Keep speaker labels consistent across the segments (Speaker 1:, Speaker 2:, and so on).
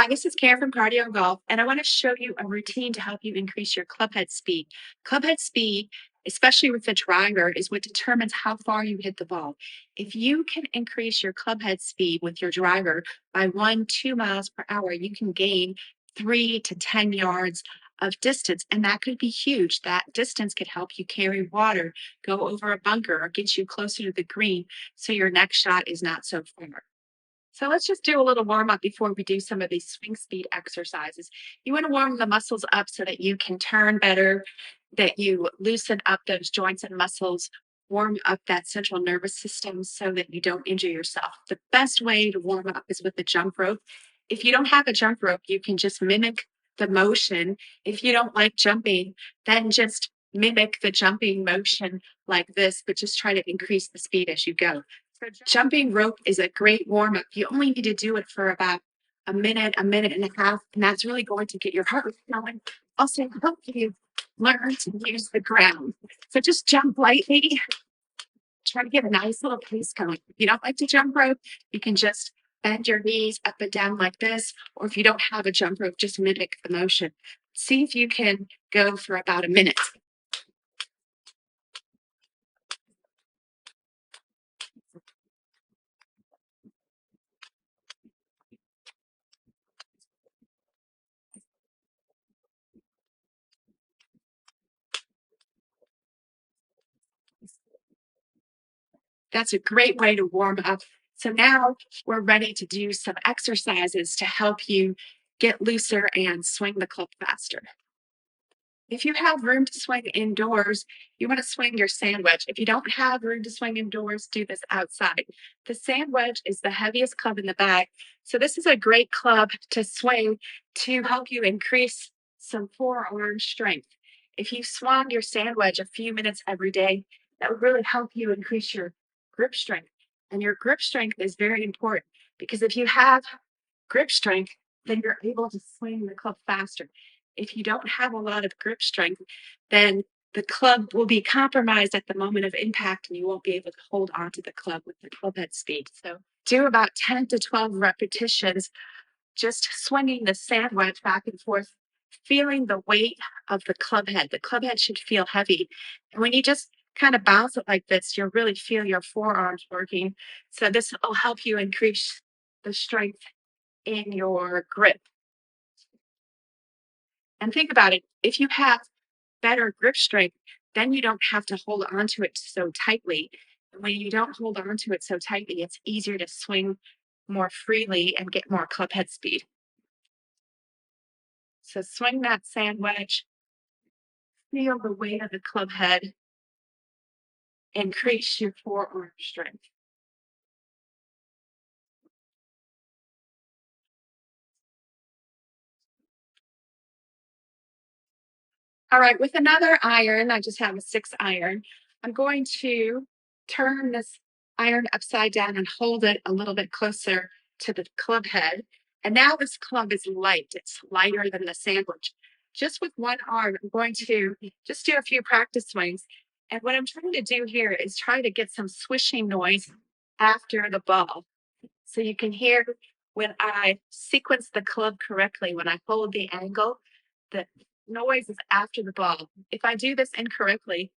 Speaker 1: Hi, this is Karen from Cardio Golf, and I want to show you a routine to help you increase your clubhead speed. Clubhead speed, especially with the driver, is what determines how far you hit the ball. If you can increase your clubhead speed with your driver by 2 miles per hour, you can gain 3 to 10 yards of distance, and that could be huge. That distance could help you carry water, go over a bunker, or get you closer to the green so your next shot is not so far. So let's just do a little warm up before we do some of these swing speed exercises. You want to warm the muscles up so that you can turn better, that you loosen up those joints and muscles, warm up that central nervous system so that you don't injure yourself. The best way to warm up is with the jump rope. If you don't have a jump rope, you can just mimic the motion. If you don't like jumping, then just mimic the jumping motion like this, but just try to increase the speed as you go. Jumping rope is a great warm up. You only need to do it for about a minute and a half, and that's really going to get your heart rate going. Also, help you learn to use the ground. So just jump lightly. Try to get a nice little pace going. If you don't like to jump rope, you can just bend your knees up and down like this, or if you don't have a jump rope, just mimic the motion. See if you can go for about a minute. That's a great way to warm up. So now we're ready to do some exercises to help you get looser and swing the club faster. If you have room to swing indoors, you want to swing your sand wedge. If you don't have room to swing indoors, do this outside. The sand wedge is the heaviest club in the bag. So this is a great club to swing to help you increase some forearm strength. If you swung your sand wedge a few minutes every day, that would really help you increase your grip strength. And your grip strength is very important because if you have grip strength, then you're able to swing the club faster. If you don't have a lot of grip strength, then the club will be compromised at the moment of impact and you won't be able to hold onto the club with the club head speed. So do about 10 to 12 repetitions, just swinging the sand wedge back and forth, feeling the weight of the club head. The club head should feel heavy. And when you just kind of bounce it like this, you'll really feel your forearms working. So this will help you increase the strength in your grip. And think about it, if you have better grip strength, then you don't have to hold on to it so tightly. And when you don't hold on to it so tightly, it's easier to swing more freely and get more club head speed. So swing that sand wedge, feel the weight of the club head, increase your forearm strength. All right, with another iron, I just have a 6 iron. I'm going to turn this iron upside down and hold it a little bit closer to the club head. And now this club is light. It's lighter than the sandwich. Just with one arm, I'm going to just do a few practice swings. And what I'm trying to do here is try to get some swishing noise after the ball. So you can hear when I sequence the club correctly, when I hold the angle, the noise is after the ball. If I do this incorrectly,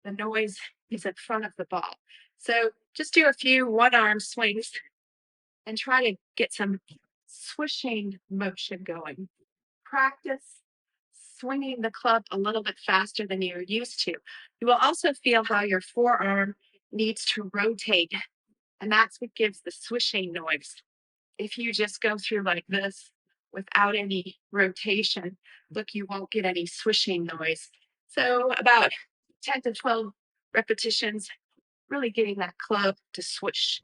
Speaker 1: the noise is in front of the ball. So just do a few one arm swings and try to get some swishing motion going. Practice swinging the club a little bit faster than you're used to. You will also feel how your forearm needs to rotate, and that's what gives the swishing noise. If you just go through like this without any rotation, look, you won't get any swishing noise. So about 10 to 12 repetitions, really getting that club to swish.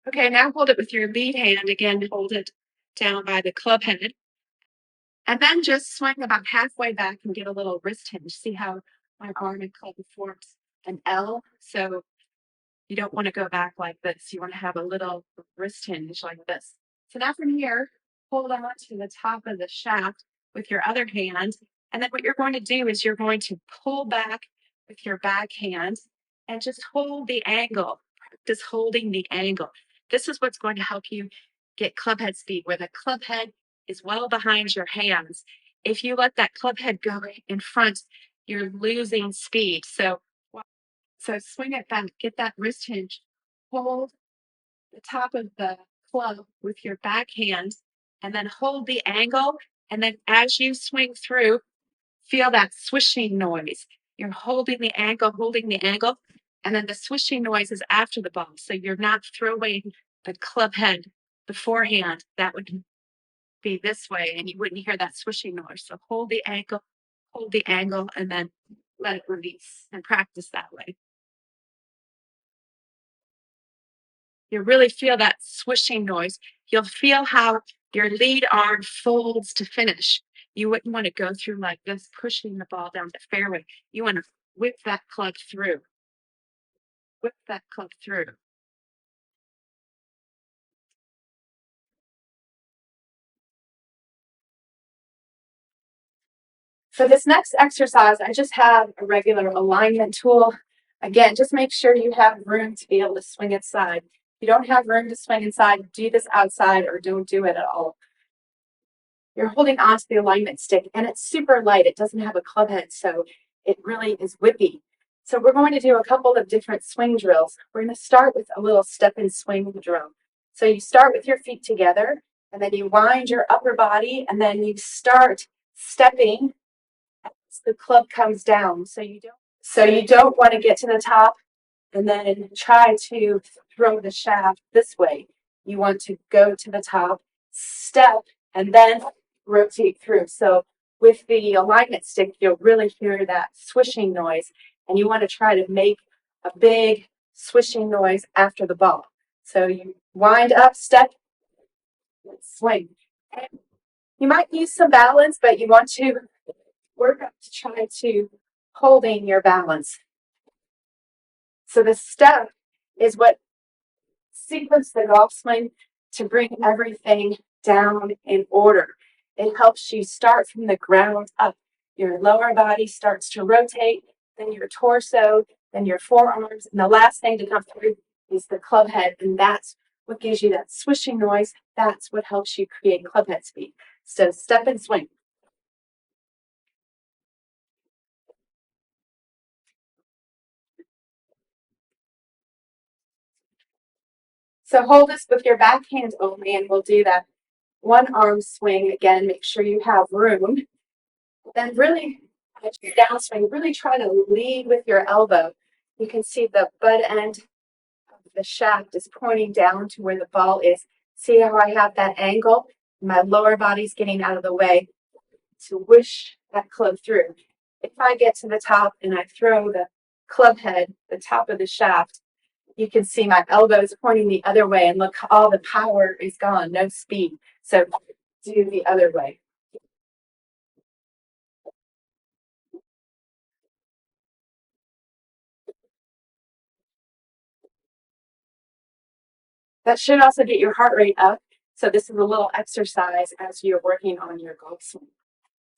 Speaker 1: Okay, now hold it with your lead hand. Again, hold it down by the club head. And then just swing about halfway back and get a little wrist hinge. See how my arm and club forms an L? So you don't want to go back like this. You want to have a little wrist hinge like this. So now from here, hold on to the top of the shaft with your other hand. And then what you're going to do is you're going to pull back with your back hand and just hold the angle. Practice holding the angle. This is what's going to help you get club head speed, where the club head is well behind your hands. If you let that club head go in front, you're losing speed. So swing it back, get that wrist hinge, hold the top of the club with your backhand, and then hold the angle. And then as you swing through, feel that swishing noise. You're holding the angle, and then the swishing noise is after the ball. So you're not throwing the club head beforehand. That would be this way, and you wouldn't hear that swishing noise. So hold the angle, and then let it release and practice that way. You really feel that swishing noise. You'll feel how your lead arm folds to finish. You wouldn't want to go through like this, pushing the ball down the fairway. You want to whip that club through. Whip that club through. For this next exercise, I just have a regular alignment tool. Again, just make sure you have room to be able to swing inside. If you don't have room to swing inside, do this outside or don't do it at all. You're holding onto the alignment stick, and it's super light. It doesn't have a club head, so it really is whippy. So we're going to do a couple of different swing drills. We're going to start with a little step and swing drill. So you start with your feet together, and then you wind your upper body, and then you start stepping as the club comes down. So you don't want to get to the top and then try to throw the shaft this way. You want to go to the top, step, and then rotate through. So with the alignment stick, you'll really hear that swishing noise, and you want to try to make a big swishing noise after the ball. So you wind up, step, swing. And you might use some balance, but you want to work up to try to holding your balance. So the step is what sequence the golf swing to bring everything down in order. It helps you start from the ground up. Your lower body starts to rotate, then your torso, then your forearms, and the last thing to come through is the club head, and that's what gives you that swishing noise. That's what helps you create club head speed. So step and swing. So hold this with your backhand only, and we'll do that one arm swing again. Make sure you have room. Then really, as your downswing, really try to lead with your elbow. You can see the butt end of the shaft is pointing down to where the ball is. See how I have that angle? My lower body's getting out of the way to wish that club through. If I get to the top and I throw the club head, the top of the shaft, you can see my elbows pointing the other way, and look, all the power is gone, no speed. So do the other way. That should also get your heart rate up. So this is a little exercise as you're working on your golf swing.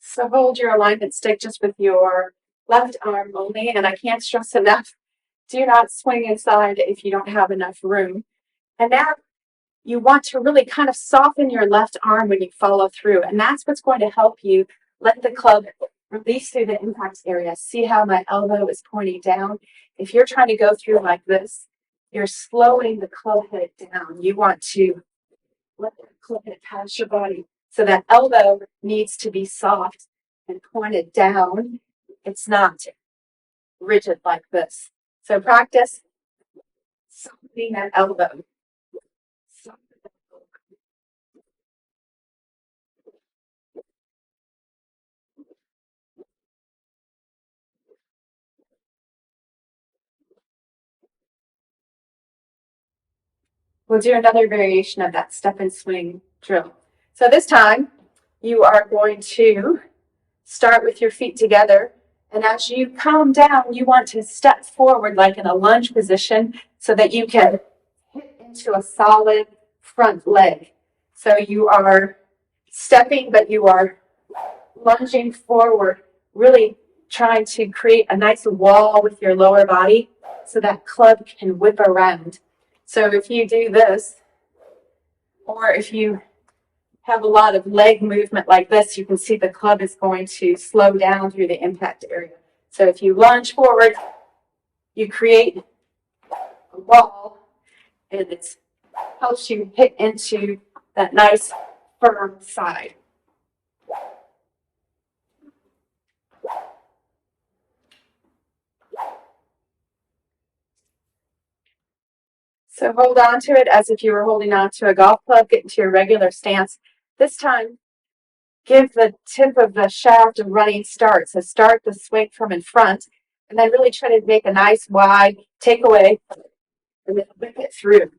Speaker 1: So hold your alignment stick just with your left arm only, and I can't stress enough, do not swing inside if you don't have enough room. And now you want to really kind of soften your left arm when you follow through, and that's what's going to help you let the club release through the impact area. See how my elbow is pointing down? If you're trying to go through like this, you're slowing the club head down. You want to let the club head pass your body. So that elbow needs to be soft and pointed down. It's not rigid like this. So practice softening that elbow. We'll do another variation of that step and swing drill. So this time you are going to start with your feet together. And as you calm down, you want to step forward like in a lunge position so that you can hit into a solid front leg. So you are stepping, but you are lunging forward, really trying to create a nice wall with your lower body so that club can whip around.
Speaker 2: So if you do this, or if you have a lot of leg movement like this, you can see the club is going to slow down through the impact area. So if you lunge forward, you create a wall, and it helps you hit into that nice firm side. So hold on to it as if you were holding on to a golf club. Get into your regular stance. This time, give the tip of the shaft a running start. So start the swing from in front, and then really try to make a nice wide takeaway and then whip it through.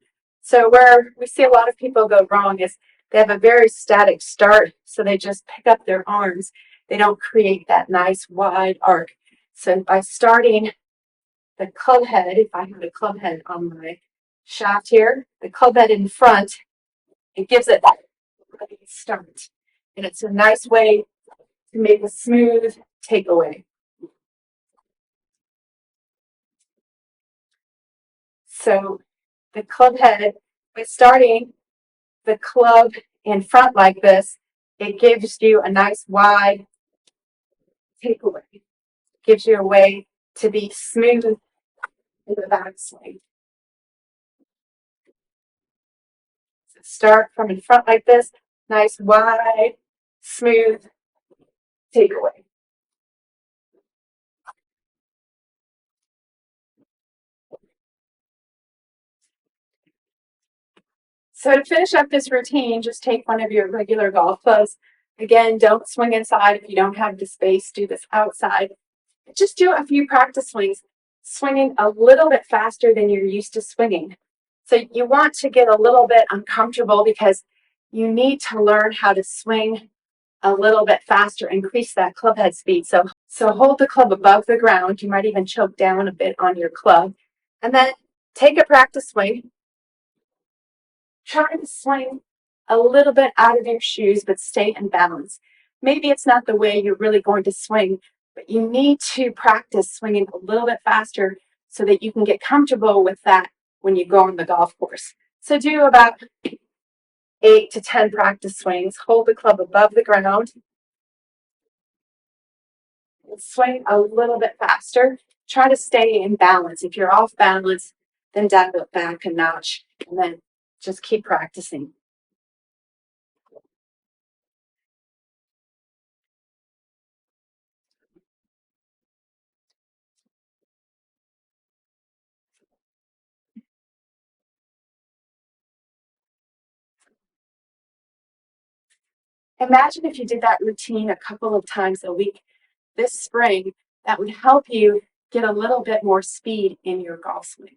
Speaker 2: So where we see a lot of people go wrong is they have a very static start, so they just pick up their arms. They don't create that nice wide arc. So by starting the club head, if I have a club head on my shaft here, the club head in front, it gives it that start. And it's a nice way to make a smooth takeaway. So the club head, by starting the club in front like this, it gives you a nice wide takeaway. It gives you a way to be smooth in the backswing. So start from in front like this, nice wide, smooth takeaway. So to finish up this routine, just take one of your regular golf clubs. Again, don't swing inside if you don't have the space. Do this outside. Just do a few practice swings, swinging a little bit faster than you're used to swinging. So you want to get a little bit uncomfortable because you need to learn how to swing a little bit faster, increase that club head speed. So hold the club above the ground. You might even choke down a bit on your club. And then take a practice swing. Try to swing a little bit out of your shoes, but stay in balance. Maybe it's not the way you're really going to swing, but you need to practice swinging a little bit faster so that you can get comfortable with that when you go on the golf course. So do about 8 to 10 practice swings. Hold the club above the ground. And swing a little bit faster. Try to stay in balance. If you're off balance, then dial it back a notch and then just keep practicing. Imagine if you did that routine a couple of times a week this spring. That would help you get a little bit more speed in your golf swing.